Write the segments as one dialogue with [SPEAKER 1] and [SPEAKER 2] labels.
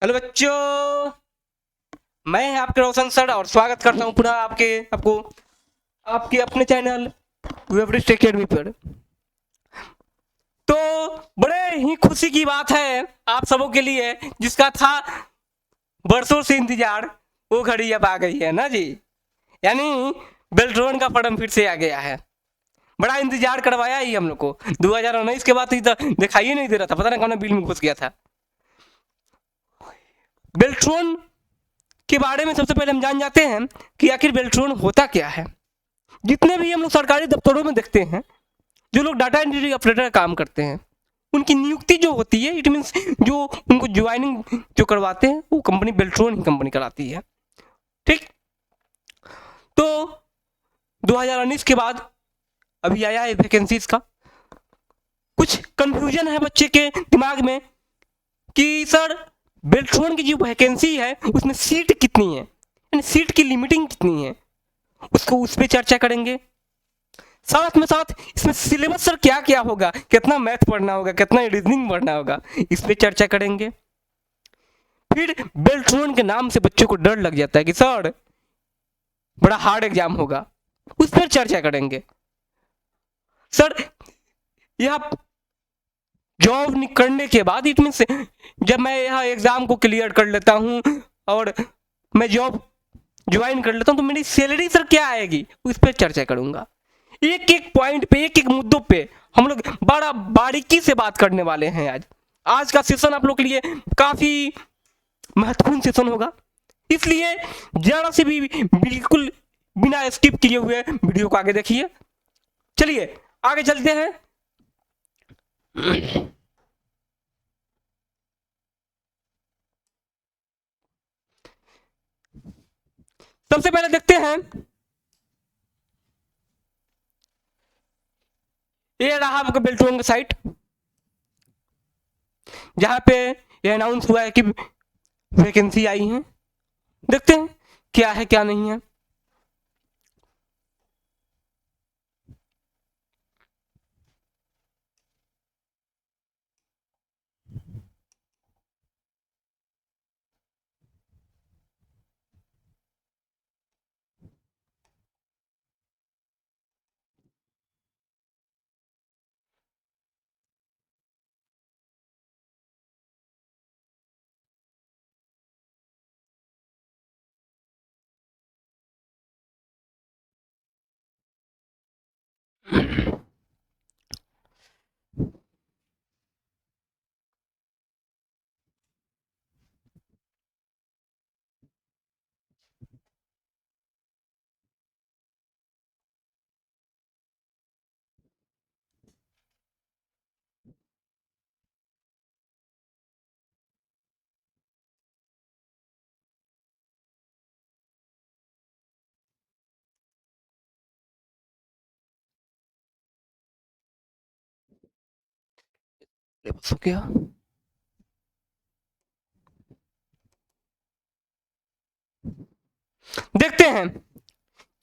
[SPEAKER 1] Hello बच्चों। मैं आपके रोशन सर और स्वागत करता हूँ पुनः आपको आपके अपने चैनल वेवरिस्ट एकेडमी पर। तो बड़े ही खुशी की बात है आप सबों के लिए, जिसका था बरसों से इंतजार, वो घड़ी अब आ गई है ना जी। यानी बेल्ट्रॉन का फॉर्म फिर से आ गया है। बड़ा इंतजार करवाया ही हम लोग को। 2019 के बाद ही तो दिखाई ही नहीं दे रहा था, पता नहीं कौन बिल में घुस गया था। बेल्ट्रॉन के बारे में सबसे पहले हम जान जाते हैं कि आखिर बेल्ट्रॉन होता क्या है। जितने भी हम लोग सरकारी दफ्तरों में देखते हैं, जो लोग डाटा एंट्री ऑपरेटर का काम करते हैं, उनकी नियुक्ति जो होती है, इट मीन्स जो उनको ज्वाइनिंग जो करवाते हैं, वो कंपनी बेल्ट्रॉन ही कंपनी कराती है। ठीक। तो 2019 के बाद अभी आया है वैकेंसीज का। कुछ कंफ्यूजन है बच्चे के दिमाग में कि सर बेल्ट्रॉन की जो वैकेंसी है उसमें सीट कितनी है, यानी सीट की लिमिटिंग कितनी है, उसको उस पर चर्चा करेंगे। साथ में साथ इसमें सिलेबस सर क्या क्या होगा, कितना मैथ पढ़ना होगा, कितना रीजनिंग पढ़ना होगा, इस पे चर्चा करेंगे। फिर बेल्ट्रॉन के नाम से बच्चों को डर लग जाता है कि सर बड़ा हार्ड एग्जाम होगा, उस पर चर्चा करेंगे। सर यह जॉब करने के बाद इट मीन जब मैं यह एग्जाम को क्लियर कर लेता हूँ और मैं जॉब ज्वाइन कर लेता हूँ, तो मेरी सैलरी सर क्या आएगी, उस पर चर्चा करूंगा। एक एक पॉइंट पे, एक एक मुद्दों पे हम लोग बड़ा बारीकी से बात करने वाले हैं। आज आज का सेशन आप लोग के लिए काफी महत्वपूर्ण सेशन होगा, इसलिए जरा से भी बिल्कुल बिना स्किप किए हुए वीडियो को आगे देखिए। चलिए आगे चलते हैं। सबसे पहले देखते हैं, ये रहा आपका बेल्ट्रॉन का साइट, जहां पे ये अनाउंस हुआ है कि वैकेंसी आई है। देखते हैं क्या है क्या नहीं है। हो गया। देखते हैं।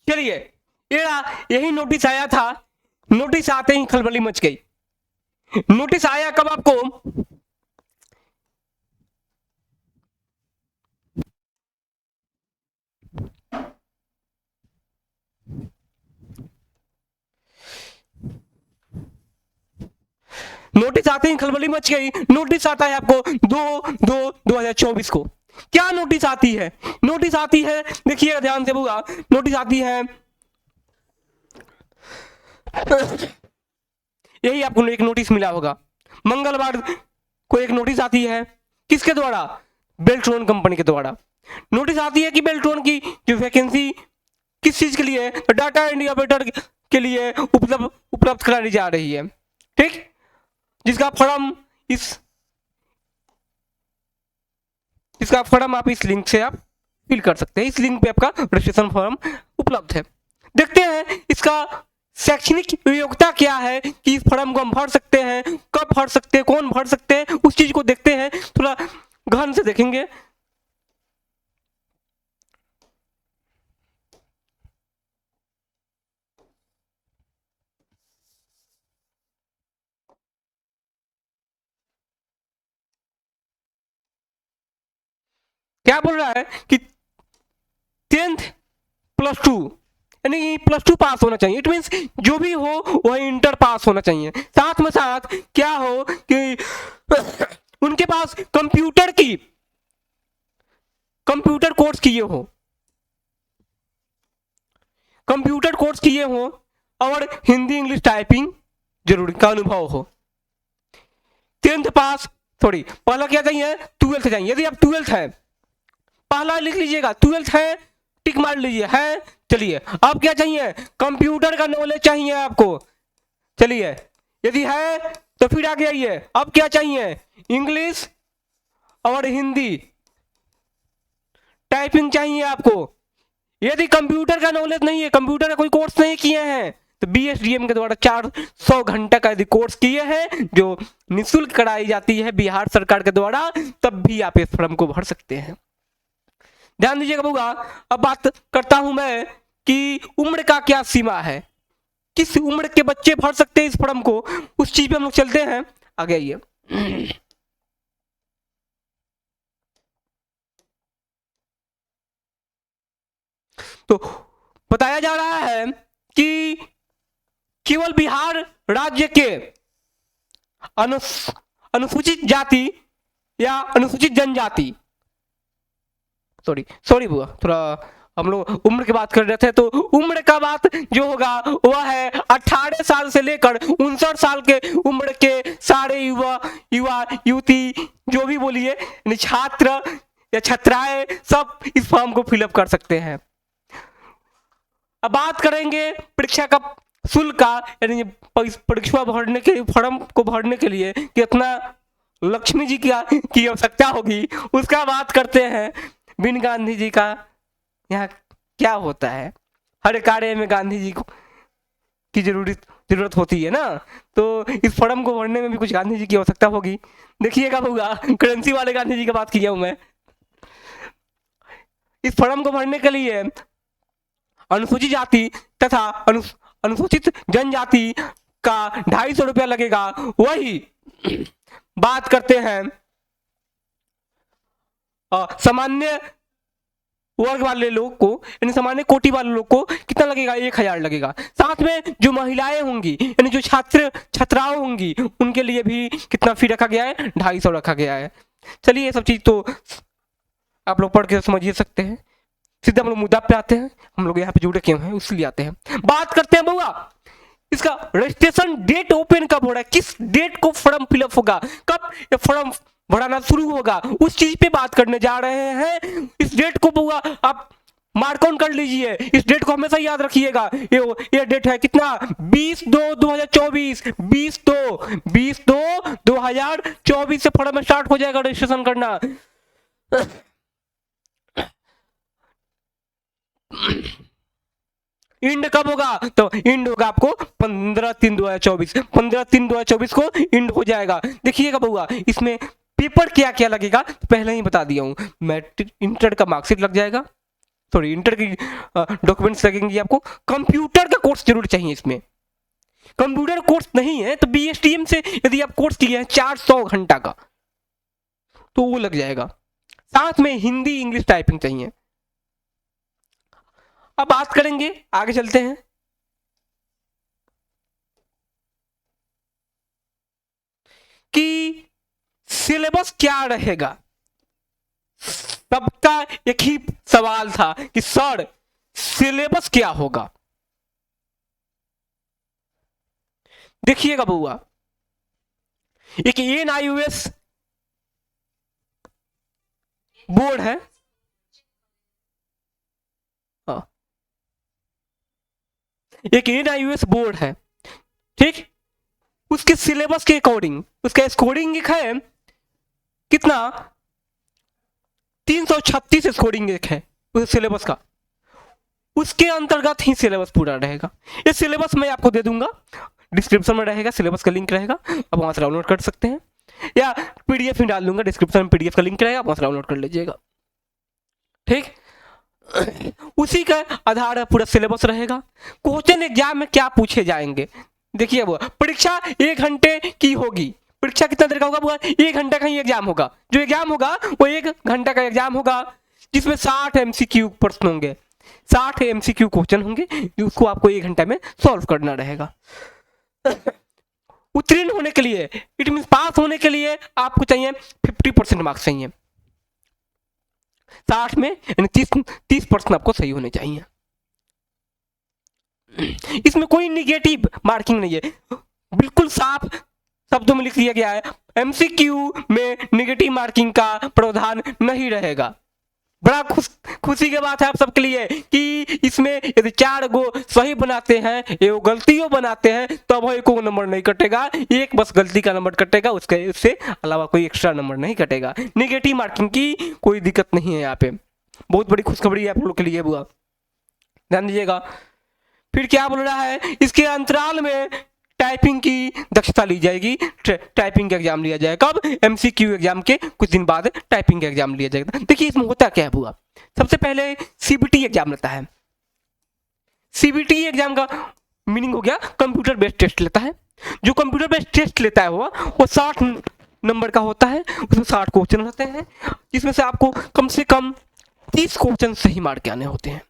[SPEAKER 1] चलिए, ये यही नोटिस आया था। नोटिस आते ही खलबली मच गई। नोटिस आया कब आपको? नोटिस आते ही खलबली मच गई। नोटिस आता है आपको 2/2/2024 को। क्या नोटिस आती है? नोटिस आती है, देखिए ध्यान से बुआ। नोटिस आती है, यही आपको एक नोटिस मिला होगा। मंगलवार को एक नोटिस आती है, किसके द्वारा? बेल्ट्रॉन कंपनी के द्वारा। नोटिस आती है कि बेल्ट्रॉन की जो वैकेंसी किस चीज के लिए, डाटा एंट्री ऑपरेटर के लिए उपलब्ध उपलब्ध कराई जा रही है। ठीक। जिसका फॉर्म इस इसका फॉर्म आप इस लिंक से आप फिल कर सकते हैं। इस लिंक पे आपका रजिस्ट्रेशन फॉर्म उपलब्ध है। देखते हैं इसका शैक्षणिक योग्यता क्या है कि इस फॉर्म को हम भर सकते हैं, कब भर सकते हैं, कौन भर सकते हैं, उस चीज को देखते हैं, थोड़ा गहन से देखेंगे। क्या बोल रहा है कि 10th +2 यानी +2 पास होना चाहिए। इट मीन्स जो भी हो वह इंटर पास होना चाहिए। साथ में साथ क्या हो कि उनके पास कंप्यूटर कोर्स किए हो, कंप्यूटर कोर्स किए हो और हिंदी इंग्लिश टाइपिंग जरूरी का अनुभव हो। 10th पास थोड़ी, पहला क्या चाहिए, 12th चाहिए। यदि आप 12th है, पहला लिख लीजिएगा 12th है, टिक मार लीजिए है। चलिए अब क्या चाहिए, कंप्यूटर का नॉलेज चाहिए आपको। चलिए यदि है तो फिर आगे आइए, अब क्या चाहिए, इंग्लिश और हिंदी टाइपिंग चाहिए आपको। यदि कंप्यूटर का नॉलेज नहीं है, कंप्यूटर का कोई कोर्स नहीं किए हैं, तो BSDM के द्वारा 400 घंटे का यदि कोर्स किए हैं जो निःशुल्क कराई जाती है बिहार सरकार के द्वारा, तब भी आप इस फॉर्म को भर सकते हैं। ध्यान दीजिएगा बउआ। अब बात करता हूं मैं कि उम्र का क्या सीमा है, किस उम्र के बच्चे भर सकते हैं इस फॉर्म को, उस चीज पे हम लोग चलते हैं। आगे आइए। तो बताया जा रहा है कि केवल बिहार राज्य के अनुसूचित जाति या अनुसूचित जनजाति, सॉरी बुआ, थोड़ा हम लोग उम्र की बात कर रहे थे, तो उम्र का बात जो होगा वह है 18 साल से लेकर 59 साल के उम्र के सारे युवा युवती जो भी बोलिए, यानी छात्र या छात्राएं सब इस फॉर्म को फिलअप कर सकते हैं। अब बात करेंगे परीक्षा का शुल्क का, यानी परीक्षा भरने के फॉर्म को भरने के लिए कितना लक्ष्मी जी की आवश्यकता होगी, उसका बात करते हैं। बिन गांधी जी का यहाँ क्या होता है, हर कार्य में गांधी जी की जरूरत होती है ना, तो इस फॉर्म को भरने में भी कुछ गांधी जी की आवश्यकता होगी। देखिएगा होगा, करेंसी वाले गांधी जी की बात किया हूं मैं। इस फॉर्म को भरने के लिए अनुसूचित जाति तथा अनुसूचित जनजाति का 250 रुपया लगेगा। वही बात करते हैं सामान्य वर्ग वाले लोग को, यानी सामान्य कोटि वाले लोग को कितना लगेगा, 1000 लगेगा। साथ में जो महिलाएं होंगी, यानी जो छात्राएं होंगी, उनके लिए भी कितना फी रखा गया है, 250 रखा गया है। चलिए ये सब चीज तो आप लोग पढ़ के समझ ही सकते हैं। सीधे हम लोग मुद्दा पे आते हैं, हम लोग यहाँ पे जुड़े क्यों हैं उसलिए आते हैं। बात करते हैं बउआ, इसका रजिस्ट्रेशन डेट ओपन कब हो रहा है, किस डेट को फॉर्म फिलअप होगा, कब ये फॉर्म भराना शुरू होगा, उस चीज पे बात करने जा रहे हैं। इस डेट को बउआ आप मार्क ऑन कर लीजिए, इस डेट को हमेशा याद रखिएगा। ये डेट है कितना, 20/2/2024, 20/2/2024 से फॉर्म स्टार्ट हो जाएगा रजिस्ट्रेशन करना। इंड कब होगा, तो इंड होगा आपको 15/3/2024, 15/3/2024 को इंड हो जाएगा। देखिएगा बउआ, इसमें पेपर क्या क्या लगेगा पहले ही बता दिया हूं। मैट्रिक इंटर का मार्कशीट लग जाएगा, सॉरी इंटर की डॉक्यूमेंट्स लगेंगे आपको। कंप्यूटर का कोर्स जरूर चाहिए इसमें, कंप्यूटर कोर्स नहीं है तो BSTM से यदि आप कोर्स किए हैं 400 घंटा का, तो वो लग जाएगा। साथ में हिंदी इंग्लिश टाइपिंग चाहिए। अब बात करेंगे, आगे चलते हैं कि सिलेबस क्या रहेगा। सबका एक ही सवाल था कि सर सिलेबस क्या होगा। देखिएगा बउआ, एक NIOS बोर्ड है, एक NIOS बोर्ड है, ठीक, उसके सिलेबस के अकॉर्डिंग उसका स्कोरिंग एक है कितना, 336 स्कोरिंग एक है उस सिलेबस का, उसके अंतर्गत ही सिलेबस पूरा रहेगा। ये सिलेबस मैं आपको दे दूंगा, डिस्क्रिप्शन में रहेगा, सिलेबस का लिंक रहेगा, आप वहां से डाउनलोड कर सकते हैं, या PDF में डाल दूंगा, डिस्क्रिप्शन में PDF का लिंक रहेगा, वहां से डाउनलोड कर लीजिएगा, ठीक। उसी का आधार है पूरा सिलेबस रहेगा। क्वेश्चन एग्जाम में क्या पूछे जाएंगे, देखिए वो परीक्षा 1 घंटे की होगी, परीक्षा कितना देर का होगा बुआ? 1 घंटा का ही एग्जाम होगा। जो एग्जाम होगा वो 1 घंटा का एग्जाम होगा, जिसमें 60 MCQ प्रश्न होंगे, 60 MCQ क्वेश्चन होंगे, उसको आपको 1 घंटा में सॉल्व करना रहेगा। उत्तीर्ण होने के लिए, इट मीन पास होने के लिए आपको चाहिए 50% मार्क्स चाहिए। 60 में यानी 30% आपको सही होने चाहिए। इसमें कोई निगेटिव मार्किंग नहीं है, बिल्कुल साफ शब्दों में लिख दिया गया है, एमसीक्यू में निगेटिव मार्किंग का प्रावधान नहीं रहेगा। बड़ा खुशी की बात है आप सबके लिए कि इसमें यदि 4 गो सही बनाते हैं, ये गलतियों बनाते हैं, तो वही को नंबर नहीं कटेगा, एक बस गलती का नंबर कटेगा, उससे अलावा कोई एक्स्ट्रा नंबर नहीं कटेगा। निगेटिव मार्किंग की कोई दिक्कत नहीं है यहाँ पे। बहुत बड़ी खुशखबरी है आप लोग के लिए बुआ, ध्यान दीजिएगा। फिर क्या बोल रहा है, इसके अंतराल में टाइपिंग की दक्षता ली जाएगी, टाइपिंग का एग्जाम लिया जाएगा। कब? एमसीक्यू एग्जाम के कुछ दिन बाद टाइपिंग का एग्जाम लिया जाएगा। देखिए इसमें होता क्या है बुआ, सबसे पहले सीबीटी एग्जाम लेता है। सीबीटी एग्जाम का मीनिंग हो गया कंप्यूटर बेस्ड टेस्ट लेता है। जो कंप्यूटर बेस्ड टेस्ट लेता है वो 60 नंबर का होता है, उसमें 60 क्वेश्चन रहते हैं, जिसमें से आपको कम से कम 30 क्वेश्चन सही मार के आने होते हैं।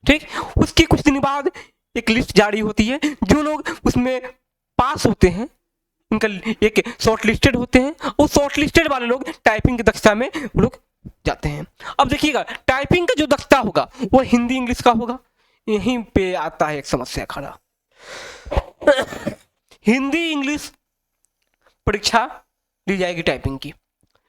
[SPEAKER 1] ठीक, उसके कुछ दिन बाद एक लिस्ट जारी होती है, जो लोग उसमें पास होते हैं उनका एक शॉर्ट लिस्टेड होते हैं, वो शॉर्ट लिस्टेड वाले लोग टाइपिंग की दक्षता में वो लोग जाते हैं। अब देखिएगा टाइपिंग का जो दक्षता होगा वो हिंदी इंग्लिश का होगा। यहीं पे आता है एक समस्या खड़ा। हिंदी इंग्लिश परीक्षा ली जाएगी टाइपिंग की,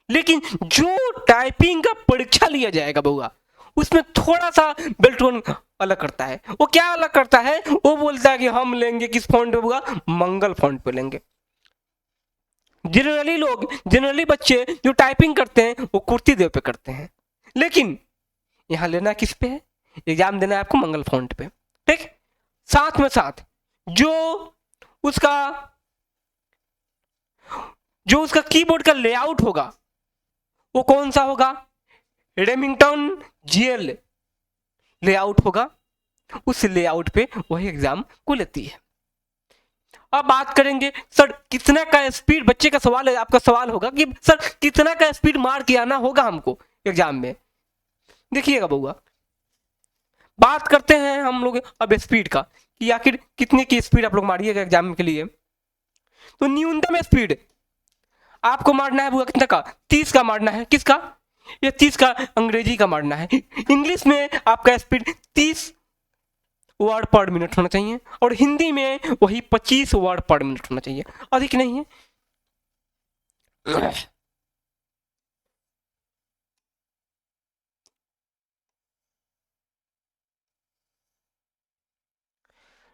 [SPEAKER 1] लेकिन जो टाइपिंग का परीक्षा लिया जाएगा बउआ, उसमें थोड़ा सा बेल्ट्रॉन अलग करता है। वो क्या अलग करता है? वो बोलता है कि हम लेंगे किस फॉन्ट पे बुआ? मंगल फॉन्ट पे लेंगे। जनरली बच्चे जो टाइपिंग करते हैं वो कुर्ती देव पे करते हैं, लेकिन यहां लेना किस पे है? एग्जाम देना है आपको मंगल फॉन्ट पे। ठीक, साथ में साथ जो उसका कीबोर्ड का लेआउट होगा वो कौन सा होगा? रेमिंगटन जीएल लेआउट होगा, उस लेआउट पे वही एग्जाम को लेती है। अब बात करेंगे सर कितना का स्पीड, बच्चे का सवाल है, आपका सवाल होगा कि सर कितना का स्पीड मार के आना होगा हमको एग्जाम में। देखिएगा बउआ, बात करते हैं हम लोग अब स्पीड का कि आखिर कितने की स्पीड आप लोग मारिएगा एग्जाम के लिए। तो न्यूनतम स्पीड आपको मारना है बुआ कितना का? 30 का मारना है। किसका? ये 30 का अंग्रेजी का मारना है। इंग्लिश में आपका स्पीड 30 वर्ड पर मिनट होना चाहिए, और हिंदी में वही 25 वर्ड पर मिनट होना चाहिए, अधिक नहीं है।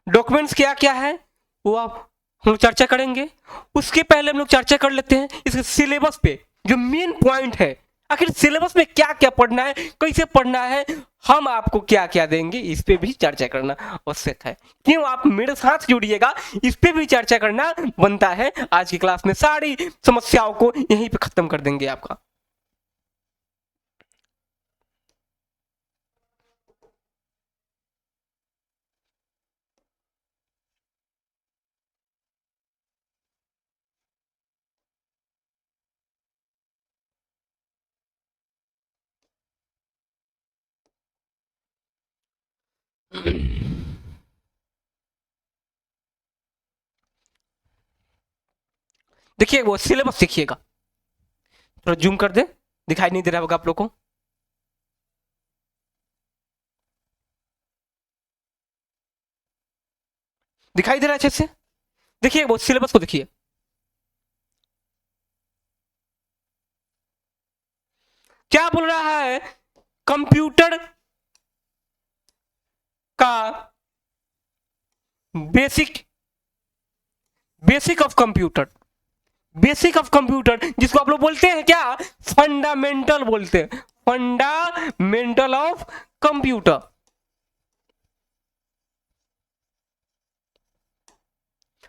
[SPEAKER 1] डॉक्यूमेंट्स क्या क्या है वो आप हम लोग चर्चा करेंगे। उसके पहले हम लोग चर्चा कर लेते हैं इसके सिलेबस पे, जो मेन पॉइंट है। आखिर सिलेबस में क्या क्या पढ़ना है, कैसे पढ़ना है, हम आपको क्या क्या देंगे, इस पे भी चर्चा करना आवश्यक है। क्यों? आप मेरे साथ जुड़िएगा, इस पे भी चर्चा करना बनता है। आज की क्लास में सारी समस्याओं को यहीं पे खत्म कर देंगे आपका। देखिए वो सिलेबस देखिएगा, थोड़ा जूम कर दे, दिखाई नहीं दे रहा होगा आप लोग को। दिखाई दे रहा है अच्छे से? देखिए वो सिलेबस को देखिए। क्या बोल रहा है? कंप्यूटर का basic of computer, basic of computer जिसको आप लोग बोलते हैं क्या? फंडामेंटल बोलते हैं, fundamental of computer.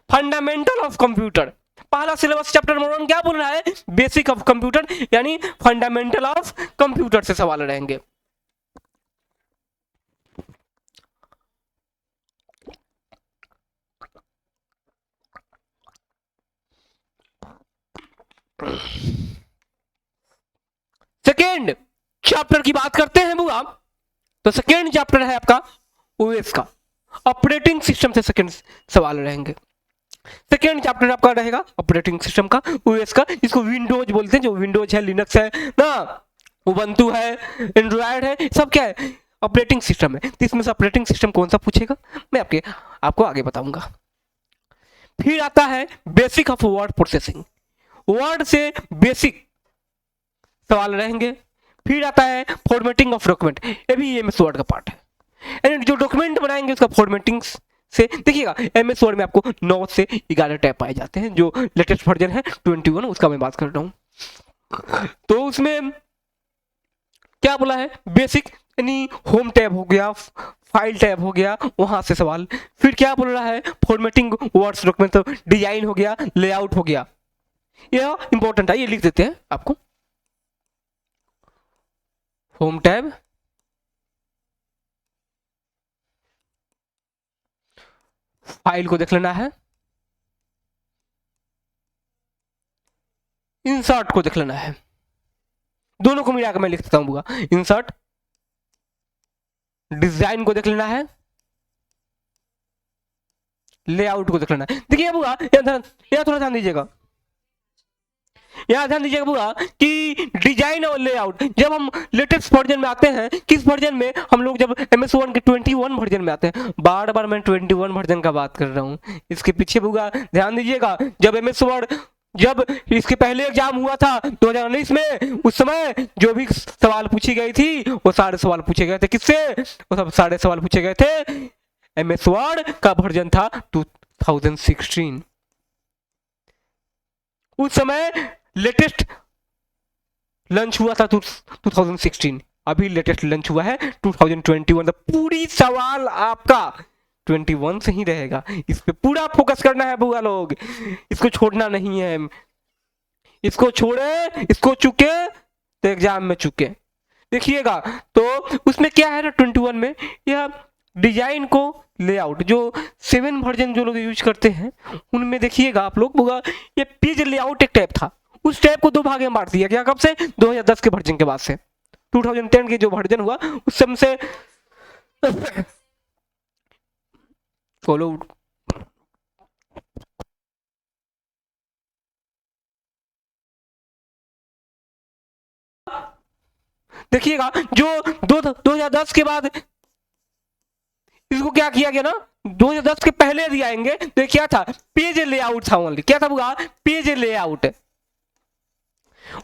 [SPEAKER 1] Fundamental of computer पहला सिलेबस चैप्टर नंबर 1 क्या बोल रहा है? बेसिक ऑफ कंप्यूटर, यानी फंडामेंटल ऑफ कंप्यूटर से सवाल रहेंगे। सेकेंड चैप्टर की बात करते हैं बुआ, तो सेकेंड चैप्टर है आपका ओएस का, ऑपरेटिंग सिस्टम से सेकेंड सवाल रहेंगे। सेकेंड चैप्टर आपका रहेगा ऑपरेटिंग सिस्टम का, ओएस का, इसको विंडोज बोलते हैं, जो विंडोज है, लिनक्स है ना, उबंटू है, एंड्रॉयड है, सब क्या है, ऑपरेटिंग सिस्टम है। तो इसमें से ऑपरेटिंग सिस्टम कौन सा पूछेगा मैं आपको आगे बताऊंगा। फिर आता है basic of word processing, word से बेसिक सवाल रहेंगे। फिर आता है फॉर्मेटिंग ऑफ डॉक्यूमेंट, ये भी एमएस वर्ड का पार्ट है, यानी जो डॉक्यूमेंट बनाएंगे उसका फॉर्मेटिंग से देखिएगा। एमएस वर्ड में आपको 9 से 11 टैब पाए जाते हैं, जो लेटेस्ट वर्जन है 21 उसका मैं बात कर रहा हूँ। तो उसमें क्या बोला है, बेसिक यानी होम टैब हो गया, फाइल टैब हो गया, वहां से सवाल। फिर क्या बोल रहा है, फॉर्मेटिंग वर्ड्स डॉक्यूमेंट, तो डिजाइन हो गया, लेआउट हो गया, यह इंपॉर्टेंट है, ये लिख देते हैं आपको। होम टैब, फाइल को देख लेना है, इंसर्ट को देख लेना है, दोनों को मिलाकर मैं लिख देता हूं, इंसर्ट, डिजाइन को देख लेना है, लेआउट को देख लेना है। देखिए बुआ यहां थोड़ा ध्यान दीजिएगा, यहां ध्यान दीजिएगा बुआ कि डिजाइन और लेआउट जब हम लेटेस्ट वर्जन में आते हैं, किस वर्जन में हम लोग जब एमएस वर्ड के 21 वर्जन में आते हैं, बार बार मैं 21 वर्जन का बात कर रहा हूं, इसके पीछे बुआ ध्यान दीजिएगा, जब एमएस वर्ड जब इसके पहले एग्जाम हुआ था 2019 में, उस समय जो भी सवाल पूछी गई थी वो सारे सवाल पूछे गए थे, किससे, वो सब सारे सवाल पूछे गए थे, एमएस वर्ड का वर्जन था 2016। उस समय लेटेस्ट लॉन्च हुआ था 2016, अभी लेटेस्ट लॉन्च हुआ है 2021। तो पूरी सवाल आपका 21 से ही रहेगा, इस पे पूरा फोकस करना है बुआ लोग, इसको छोड़ना नहीं है, इसको छोड़े, इसको चुके तो एग्जाम में चुके। देखिएगा तो उसमें क्या है ना 21 में, यह डिजाइन को लेआउट, जो 7 वर्जन जो लोग यूज करते हैं उनमें देखिएगा आप लोग बुआ, ये पेज लेआउट एक टैब था, उस टैब को 2 भाग में बांट दिया गया, कब से, 2010 के वर्जन के बाद से, 2010 के जो वर्जन हुआ उस समय से फॉलो। देखिएगा जो 2010 के बाद इसको क्या किया गया ना, 2010 के पहले यदि आएंगे तो क्या था, पेज लेआउट था ओनली, क्या था बुआ, पेज लेआउट।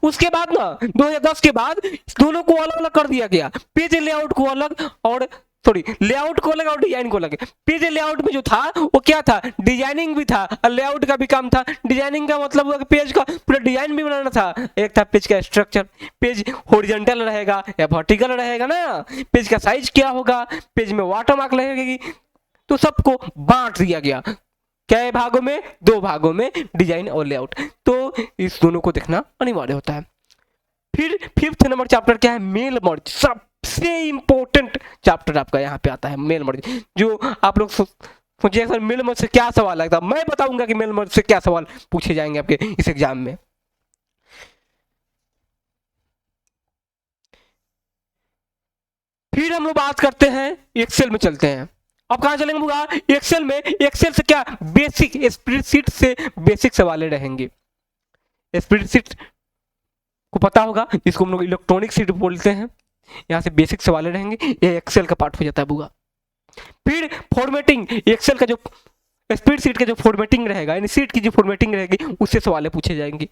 [SPEAKER 1] उसके बाद ना 2010 के बाद दोनों को अलग अलग कर दिया गया, पेज लेआउट को अलग और सॉरी लेआउट को अलग और डिजाइन को अलग। पेज लेआउट में जो था वो क्या था, डिजाइनिंग भी था और लेआउट का भी काम था। डिजाइनिंग का मतलब हुआ कि पेज का पूरा डिजाइन भी बनाना था, एक था पेज का स्ट्रक्चर, पेज हॉरिजॉन्टल रहेगा या वर्टिकल रहेगा ना, पेज का साइज क्या होगा, पेज में वाटरमार्क लगेगी, तो सबको बांट दिया गया, क्या भागों में, 2 भागों में, डिजाइन और लेआउट। तो इस दोनों को देखना अनिवार्य होता है। फिर 5th नंबर चैप्टर क्या है, मेल मर्ज, सबसे इंपॉर्टेंट चैप्टर आपका यहाँ पे आता है मेल मर्ज। जो आप लोग सोचिए सर मेल मर्ज से क्या सवाल लगता है, मैं बताऊंगा कि मेल मर्ज से क्या सवाल पूछे जाएंगे आपके इस एग्जाम में। फिर हम लोग बात करते हैं एक्सेल में, चलते हैं। अब कहां चलेंगे बुआ, एक्सेल में। एक्सेल से क्या, बेसिक स्प्रेडशीट से बेसिक सवाल रहेंगे। स्प्रेडशीट को पता होगा, इसको हम लोग इलेक्ट्रॉनिक शीट बोलते हैं, यहाँ से बेसिक सवाल रहेंगे, ये एक्सेल का पार्ट हो जाता है बुआ। फिर फॉर्मेटिंग, एक्सेल का जो स्प्रेडशीट का जो फॉर्मेटिंग रहेगा, यानी शीट की जो फॉर्मेटिंग रहेगी उससे सवाल पूछे जाएंगे।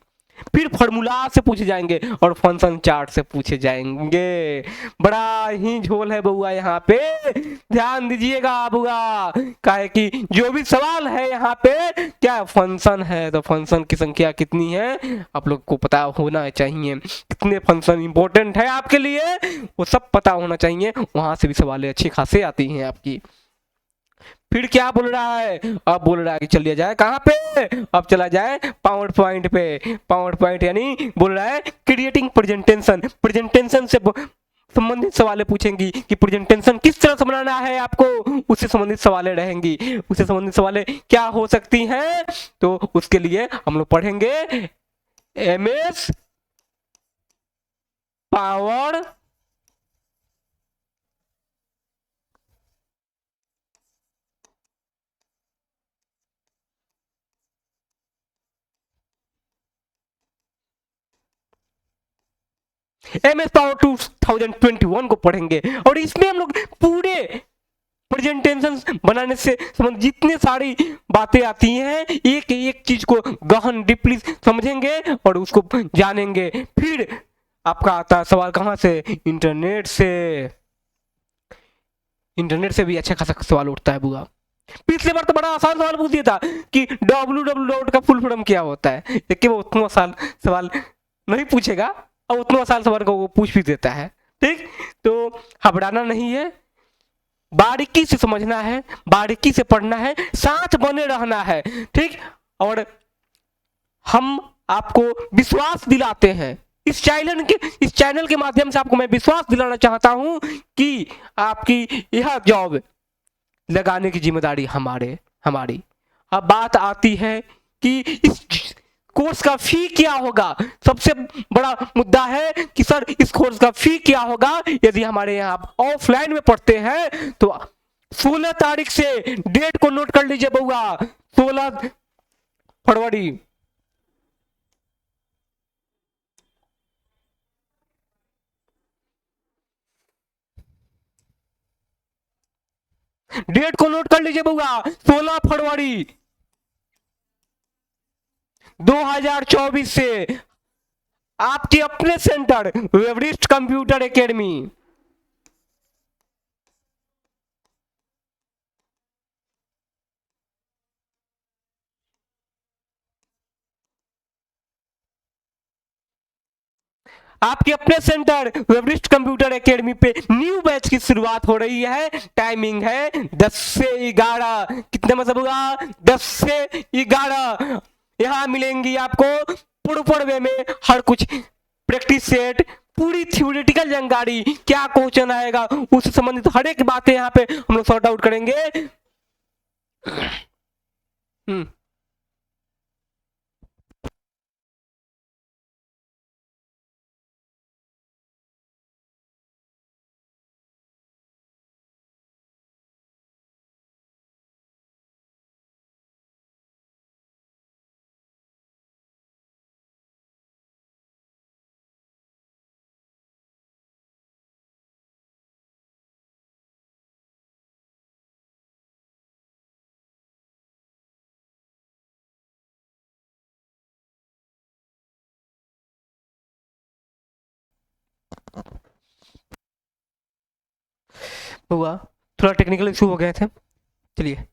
[SPEAKER 1] फिर फॉर्मूला से पूछे जाएंगे और फंक्शन चार्ट से पूछे जाएंगे। बड़ा ही झोल है बुआ यहाँ पे, ध्यान दीजिएगा बुआ, काहे कि जो भी सवाल है यहाँ पे क्या फंक्शन है, तो फंक्शन की संख्या कितनी है आप लोग को पता होना चाहिए, कितने फंक्शन इंपॉर्टेंट है आपके लिए वो सब पता होना चाहिए, वहां से भी सवाल अच्छी खासे आती हैं आपकी। फिर क्या बोल रहा है, अब बोल रहा है कि चलिए जाए कहाँ पे, अब चला जाए पावर पॉइंट पे। पावर पॉइंट यानी बोल रहा है क्रिएटिंग प्रेजेंटेशन, प्रेजेंटेशन से संबंधित सवालें पूछेंगी कि प्रेजेंटेशन किस तरह से बनाना है आपको, उससे संबंधित सवालें रहेंगी। उससे संबंधित सवालें क्या हो सकती हैं, तो उसके लिए हम लोग पढ़ेंगे MS पावर MS पावर 2021 को पढ़ेंगे और इसमें हम लोग पूरे प्रेजेंटेशन बनाने से संबंधित जितने सारी बातें आती हैं एक एक चीज को गहन डीपली समझेंगे और उसको जानेंगे। फिर आपका आता है सवाल कहाँ से, इंटरनेट से भी अच्छा खासा सवाल उठता है बुआ। पिछले बार तो बड़ा आसान सवाल पूछ दिया था कि www का फुल फॉर्म क्या होता है, लेकिन वो उतना आसान सवाल नहीं पूछेगा और उतना आसान सवाल को वो पूछ भी देता है। ठीक, तो घबराना नहीं है, बारीकी से समझना है, बारीकी से पढ़ना है, साथ बने रहना है। ठीक, और हम आपको विश्वास दिलाते हैं इस चैनल के माध्यम से आपको मैं विश्वास दिलाना चाहता हूं कि आपकी यह जॉब लगाने की जिम्मेदारी हमारी। अब बात आती है कि इस कोर्स का फी क्या होगा। सबसे बड़ा मुद्दा है कि सर इस कोर्स का फी क्या होगा। यदि हमारे यहाँ आप ऑफलाइन में पढ़ते हैं तो 16 तारीख से डेट को नोट कर लीजिए बउआ, 16 फरवरी। डेट को नोट कर लीजिए बउआ, 16 फरवरी 2024 से आपके अपने सेंटर एवरेस्ट कंप्यूटर एकेडमी। आपके अपने सेंटर एवरेस्ट कंप्यूटर एकेडमी पे न्यू बैच की शुरुआत हो रही है। टाइमिंग है 10 से 11। कितने मतलब होगा, 10 से 11। यहाँ मिलेंगी आपको प्रॉपर वे में हर कुछ प्रैक्टिस सेट, पूरी थ्योरेटिकल जानकारी, क्या क्वेश्चन आएगा उससे संबंधित हर एक बातें यहाँ पे हम लोग सॉर्ट आउट करेंगे। हुआ थोड़ा टेक्निकल इशू हो गए थे। चलिए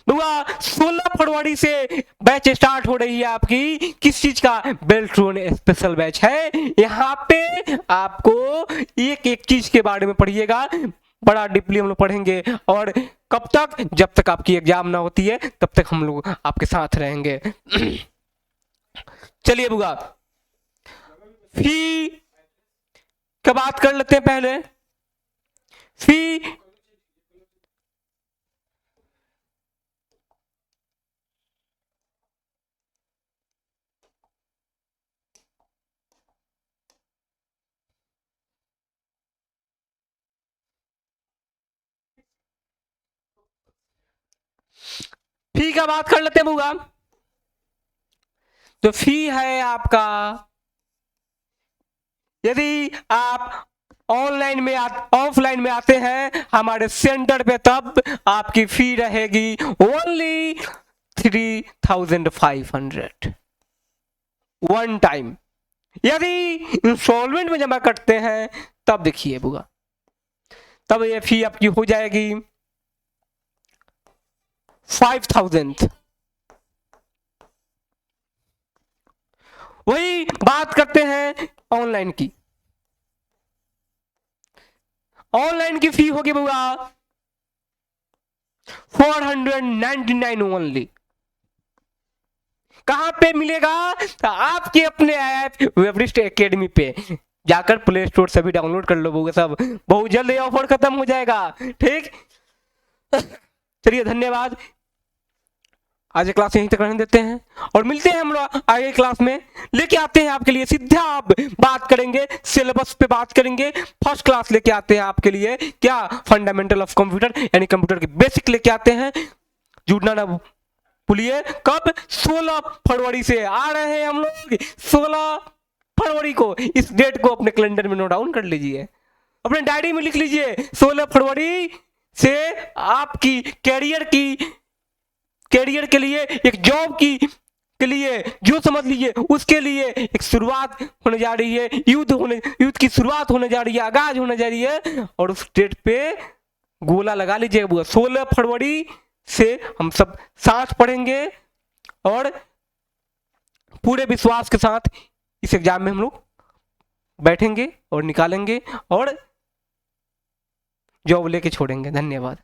[SPEAKER 1] बुआ, 16 फरवरी से बैच स्टार्ट हो रही है आपकी। किस चीज का, बेल्ट्रॉन स्पेशल बैच है। यहाँ पे आपको एक एक चीज के बारे में पढ़िएगा, बड़ा डीपली हम लोग पढ़ेंगे। और कब तक, जब तक आपकी एग्जाम ना होती है तब तक हम लोग आपके साथ रहेंगे। चलिए बुआ, फी की बात कर लेते हैं पहले। फी का बात कर लेते हैं बुआ। तो फी है आपका, यदि आप ऑफलाइन में आते हैं हमारे सेंटर पे, तब आपकी फी रहेगी ओनली 3500 वन टाइम। यदि इंस्टॉलमेंट में जमा करते हैं तब देखिए बुआ, तब ये फी आपकी हो जाएगी 5000। वही बात करते हैं ऑनलाइन की। ऑनलाइन की फी होगी बुआ 499 ओनली। कहां पे मिलेगा, तो आपके अपने ऐप एवरेस्ट एकेडमी पे जाकर प्ले स्टोर से भी डाउनलोड कर लो बुआ। सब बहुत जल्द ये ऑफर खत्म हो जाएगा। ठीक, चलिए धन्यवाद। आज ये क्लास यहीं तक रहने देते हैं और मिलते हैं हम लोग आगे क्लास में। लेके आते हैं आपके लिए सीधा आप बात करेंगे सिलेबस पे, बात करेंगे फर्स्ट क्लास लेके आते हैं आपके लिए क्या, फंडामेंटल ऑफ कंप्यूटर यानी कंप्यूटर के बेसिक लेके आते हैं। जुड़ना ना भूलिए। कब? 16 फरवरी से आ रहे हैं हम लोग, 16 फरवरी को। इस डेट को अपने कैलेंडर में नोट डाउन कर लीजिए, अपने डायरी में लिख लीजिए। 16 फरवरी से आपकी कैरियर के लिए, एक जॉब के लिए जो समझ लीजिए उसके लिए एक शुरुआत होने जा रही है, युद्ध की शुरुआत होने जा रही है, आगाज होने जा रही है। और उस डेट पे गोला लगा लीजिएगा। 16 फरवरी से हम सब साथ पढ़ेंगे और पूरे विश्वास के साथ इस एग्जाम में हम लोग बैठेंगे और निकालेंगे और जॉब लेके छोड़ेंगे। धन्यवाद।